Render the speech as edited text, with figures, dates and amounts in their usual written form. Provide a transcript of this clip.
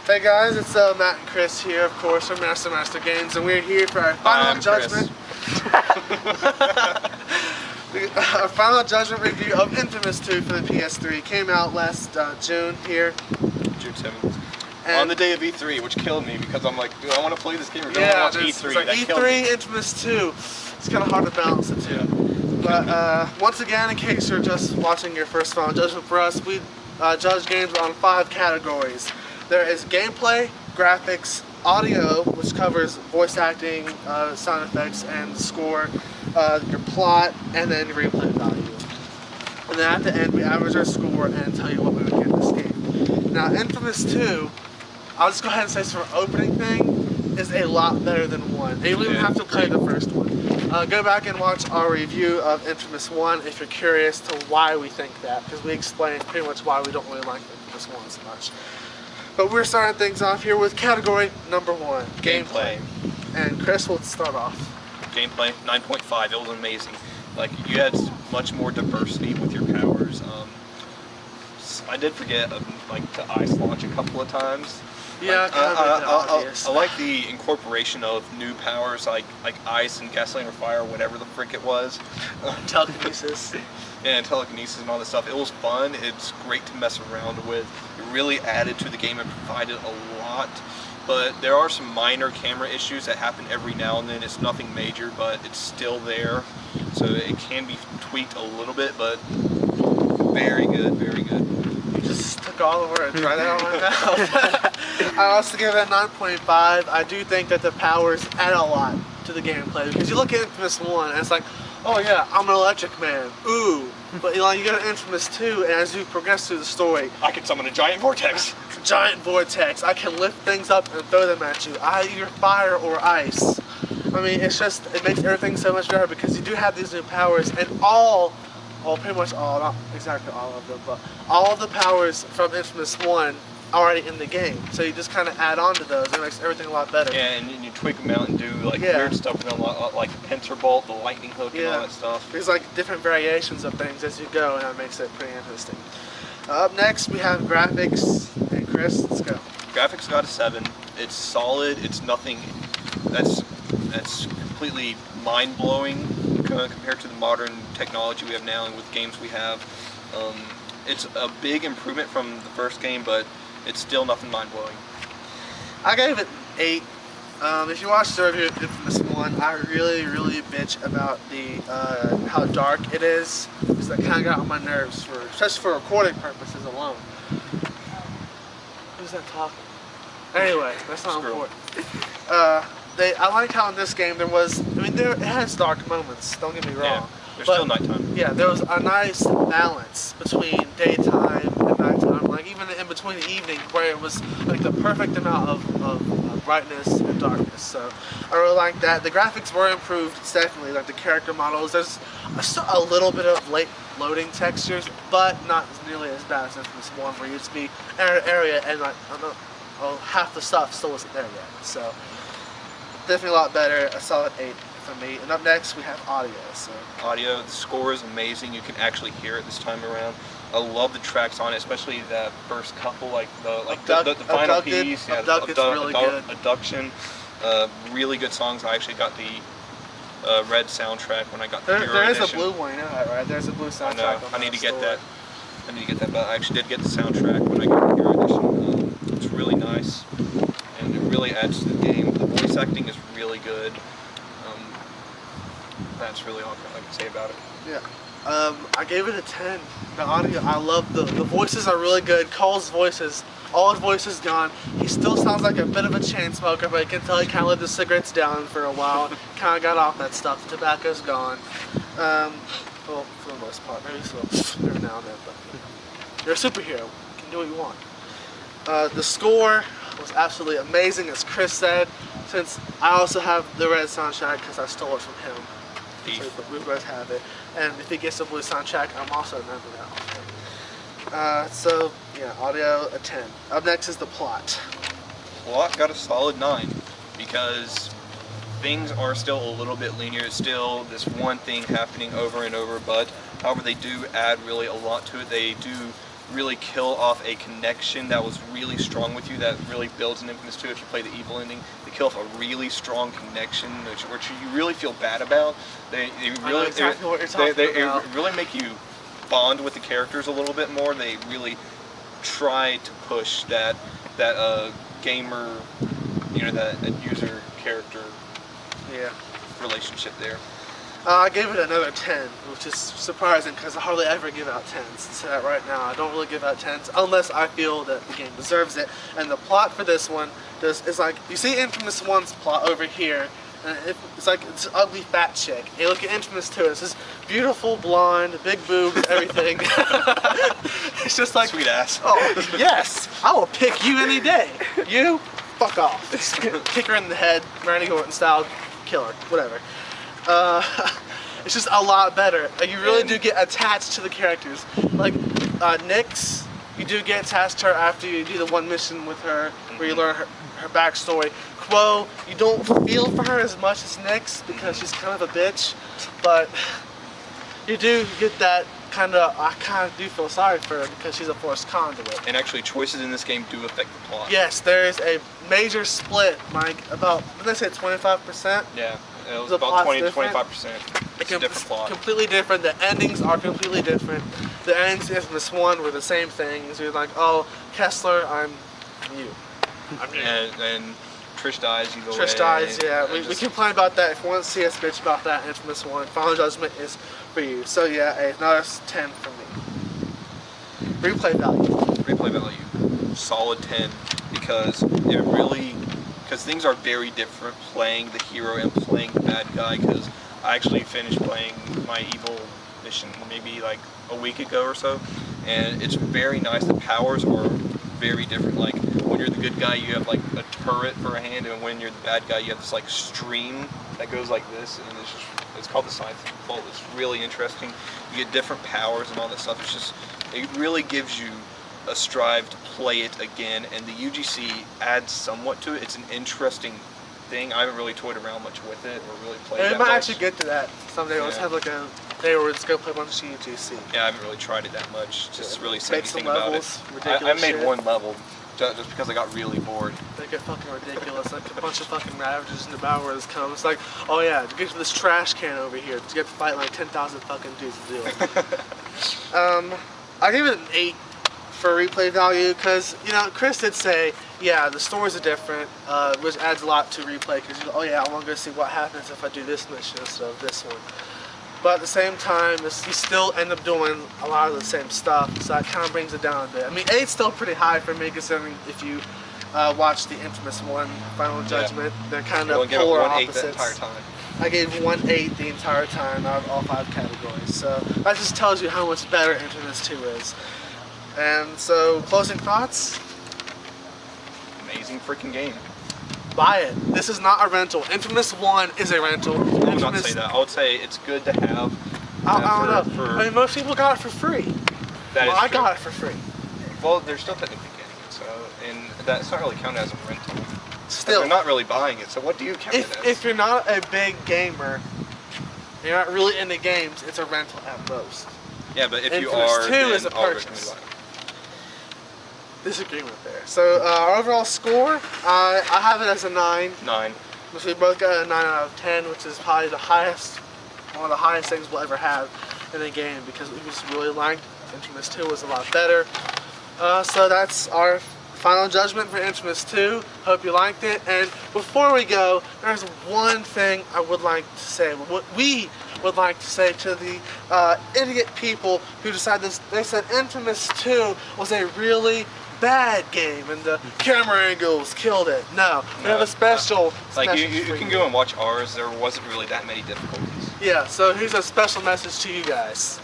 Hey guys, it's Matt and Chris here, of course, from RasterMasterGames, and we're here for our final judgment. Our final judgment review of inFAMOUS 2 for the PS3 came out last June here. June 7th. On the day of E3, which killed me because I'm like, do I want to play this game or do I want to watch E3? Like E3, inFAMOUS 2. It's kind of hard to balance the two. But once again, in case you're just watching your first final judgment for us, we judge games on 5 categories. There is gameplay, graphics, audio, which covers voice acting, sound effects, and score, your plot, and then your replay value. And then at the end, we average our score and tell you what we would give this game. Now, inFAMOUS 2, I'll just go ahead and say, for opening thing, is a lot better than 1. And you don't even have to play the first one. Go back and watch our review of inFAMOUS 1 if you're curious to why we think that, because we explained pretty much why we don't really like inFAMOUS 1 so much. But we're starting things off here with category number 1, gameplay. And Chris will start off. Gameplay, 9.5, it was amazing. Like, you had much more diversity with your powers. I did forget, like, to ice launch a couple of times. Yeah, I like the incorporation of new powers like ice and gasoline or fire, whatever the frick it was. Telekinesis. Yeah, and telekinesis and all this stuff. It was fun. It's great to mess around with. It really added to the game and provided a lot. But there are some minor camera issues that happen every now and then. It's nothing major, but it's still there. So it can be tweaked a little bit, but very good, very good. You just took all the words right out of my mouth. I also give it a 9.5. I do think that the powers add a lot to the gameplay, because you look at inFAMOUS 1 and it's like, oh yeah, I'm an electric man, ooh. But you know, you go to inFAMOUS 2 and as you progress through the story, I can summon a giant vortex. I can lift things up and throw them at you. I either fire or ice. I mean, it's just, it makes everything so much better because you do have these new powers, and pretty much all, not exactly all of them, but all of the powers from inFAMOUS 1 already in the game. So you just kind of add on to those, and it makes everything a lot better. Yeah, and you tweak them out and do like weird stuff with them, like the pincer bolt, the lightning hook, and all that stuff. There's like different variations of things as you go, and that makes it pretty interesting. Up next, we have graphics, and Chris, let's go. Graphics got a 7. It's solid. It's nothing that's completely mind-blowing compared to the modern technology we have now and with games we have. It's a big improvement from the first game, but it's still nothing mind-blowing. I gave it 8. If you watch the review of inFAMOUS 1, I really bitch about the how dark it is, because that kind of got on my nerves, especially for recording purposes alone. Who's that talking? Anyway, that's not important. I like how in this game there was, it has dark moments, don't get me wrong. Yeah, there's still nighttime. Yeah, there was a nice balance between daytime and nighttime, like even in between the evening, where it was like the perfect amount of brightness and darkness. So I really like that. The graphics were improved, it's definitely, like the character models. There's still a little bit of late loading textures, but not nearly as bad as inFAMOUS 1, where you used to be in an area and like, half the stuff still wasn't there yet. So definitely a lot better, a solid 8 for me. And up next we have audio. So audio, the score is amazing. You can actually hear it this time around. I love the tracks on it, especially that first couple, like the final piece. Yeah, Abducted's really good. Abduction, really good songs. I actually got the red soundtrack when I got the Hero There is Edition. a blue one, you know that, right? There's a blue soundtrack. I need to get that. I need to get that, but I actually did get the soundtrack when I got the Hero Edition. It's really nice, and it really adds to the game. The voice acting is really good. That's really all I can say about it. Yeah. I gave it a 10. The audio, I love the voices are really good. Cole's voices, all his voice is gone. He still sounds like a bit of a chain smoker, but you can tell he kind of let the cigarettes down for a while. Kind of got off that stuff. The tobacco's gone. Well, for the most part, maybe so every now and then, but you're a superhero. You can do what you want. The score was absolutely amazing, as Chris said, since I also have the red soundtrack because I stole it from him. So we both have it. And if he gets the blue soundtrack, I'm also a member of that. So, yeah, audio, a 10. Up next is the plot. Plot got a solid 9, because things are still a little bit linear. It's still this one thing happening over and over, but however they do add really a lot to it. They do really kill off a connection that was really strong with you, that really builds in Infamous 2 if you play the evil ending. They kill off a really strong connection which you really feel bad about. They really really make you bond with the characters a little bit more. They really try to push that gamer, that user character relationship there. I gave it another 10, which is surprising because I hardly ever give out 10s. So that right now, I don't really give out 10s unless I feel that the game deserves it. And the plot for this one is like, you see Infamous 1's plot over here, and it's like it's an ugly fat chick. You look at Infamous 2, it's this beautiful blonde, big boobs, everything. It's just like, sweet ass. Oh yes, I will pick you any day. You, fuck off. Just kick her in the head, Randy Orton style, kill her, whatever. It's just a lot better. Like, you really do get attached to the characters. Like Nyx, you do get attached to her after you do the one mission with her, where you learn her backstory. Quo, you don't feel for her as much as Nyx because she's kind of a bitch, but you do get that I kind of do feel sorry for her because she's a forced conduit. And actually, choices in this game do affect the plot. Yes, there is a major split, Mike, about, didn't I say 25%? Yeah, it was about 20 to 25%. It's a different plot. Completely different. The endings are completely different. The endings in Infamous 1 were the same thing. So you're like, oh, Kessler, I'm you. I'm you. And Trish dies, you go away. Trish dies, yeah. We complain about that. If you want to see us bitch about that in Infamous 1, Final Judgment is for you. So yeah, another 10 from me. Replay value. Replay value. Solid 10 because things are very different playing the hero and playing the bad guy, because I actually finished playing my evil mission maybe like a week ago or so, and it's very nice. The powers are very different. Like when you're the good guy, you have like a turret for a hand, and when you're the bad guy, you have this like stream that goes like this, and it's called the Scythe Bolt. It's really interesting. You get different powers and all that stuff. It really gives you a strive to play it again, and the UGC adds somewhat to it. It's an interesting thing. I haven't really toyed around much with it or really played it. We might actually get to that someday. We'll just have like a day where let's go play a bunch of UGC. Yeah, I haven't really tried it that much. Just really say anything about it. I made one level just because I got really bored. They get fucking ridiculous. Like a bunch of fucking ravages and devourers come. It's like, oh yeah, to get to this trash can over here, to get to fight like 10,000 fucking dudes to do it. I give it an 8 for replay value because, Chris did say, yeah, the stories are different, which adds a lot to replay because, oh yeah, I want to go see what happens if I do this mission instead of this one. But at the same time, you still end up doing a lot of the same stuff, so that kind of brings it down a bit. I mean, 8's still pretty high for me, considering if you watch the Infamous 1 Final Judgment, they're kind of polar opposites. The entire time. I gave 1/8 the entire time out of all 5 categories, so that just tells you how much better Infamous 2 is. And so, closing thoughts? Amazing freaking game. Buy it. This is not a rental. Infamous 1 is a rental. I would not say that. I would say it's good to have. I don't know. I mean, most people got it for free. I got it for free. Well, they're still technically getting it, so, and that's not really counted as a rental. Still, they're not really buying it. So what do you count it as? If you're not a big gamer, you're not really into games, it's a rental at most. Yeah, but if you are, then is a I'll purchase. recommend buying it. Disagreement there. So our overall score, I have it as a 9. 9. So we both got a 9 out of 10, which is probably the highest, one of the highest things we'll ever have in a game, because we just really liked Infamous 2 was a lot better. So that's our final judgment for Infamous 2. Hope you liked it. And before we go, there's one thing I would like to say. What we would like to say to the idiot people who decided this. They said Infamous 2 was a really bad game and the camera angles killed it. No, we have a special you can go and watch ours. There wasn't really that many difficulties. Yeah, so here's a special message to you guys.